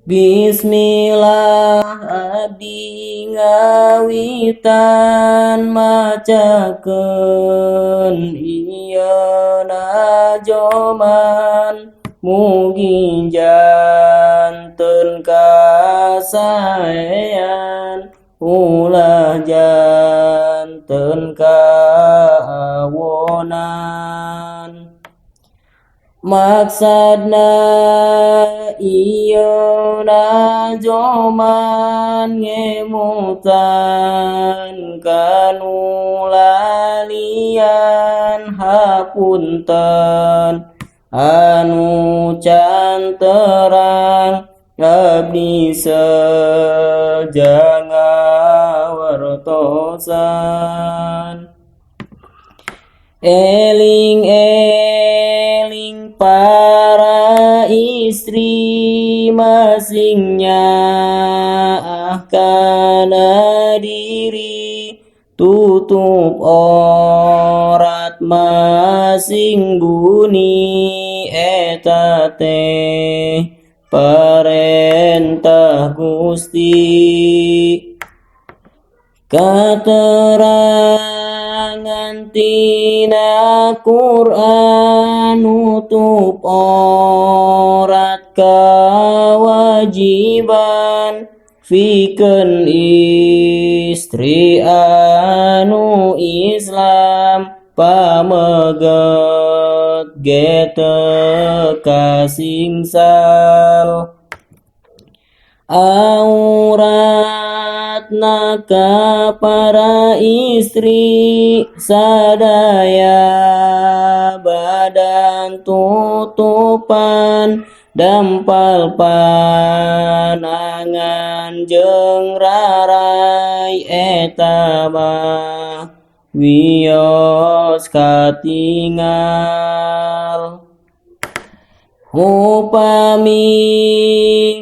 Bismillah abdi ngawitan macakeun ieu najoman mugi janten kasaean ulah janten kaawonan. Maksadna ieu najoman ngemutan kanu lalian hapunten anu can terang abdi sajanga wartosan. Eling-eling para istri masingnya kana diri tutup orat masing buni eta teh parentah Gusti. Katerangan tina Quran nutup orat kawajiban pikeun istri anu Islam pameget ge teu kasingsal. Auratna ka para istri sadaya badan tutupan dampal panangan jeung rarai eta mah wios katingal. Upami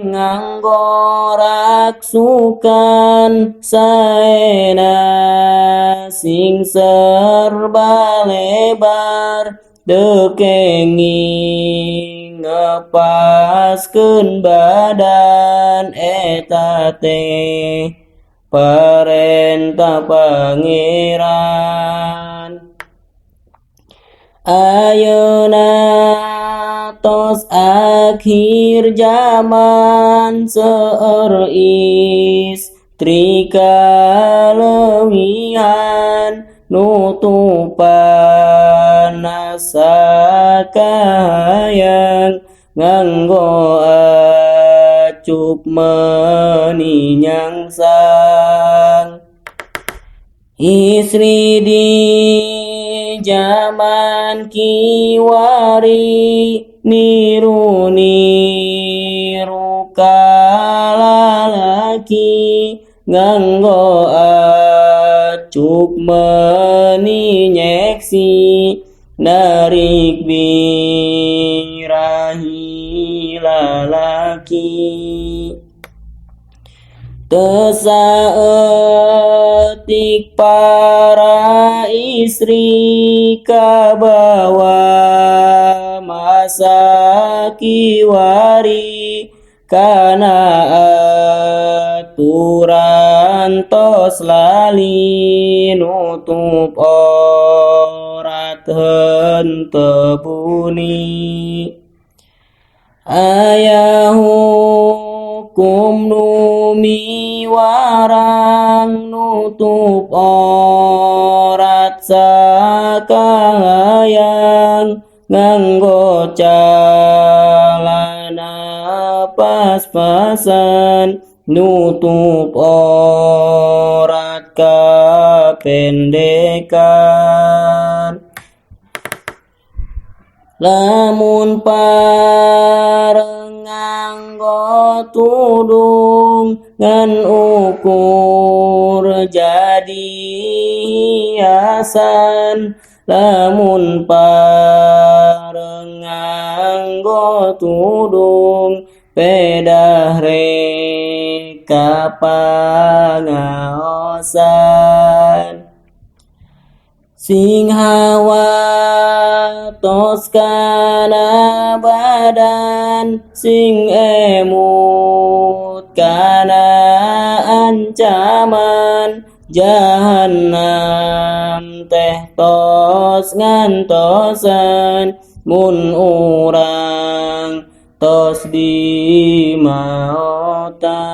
nganggo raksukan saena sing serba lebar dekenging ngepaskeun badan eta teh parentah Pangeran. Ayeuna tos akhir zaman seueur istri kaleuwihan nutupan asa kahayang nganggo acup meuni nyangsang. Istri di zaman kiwari niru-niru kalalaki nganggo acup meuni nyeksi narik birahi lalaki. Teu saeutik para istri kabawa masa kiwari kana aturan tos lali nutup orat henteu buni. Aya hukum nu miwarang nutup orat sakahayang nganggo calana pas-pasan nutup orat kapendekan. Lamun pareng nganggo tudung ngan ukur jadi hiasan. Lamun pareng nganggo tudung pedah reka pangaosan. Sing hawa tos kana badan sing emut kana ancaman Jahannam teh tos ngantosan mun urang tos di maotan.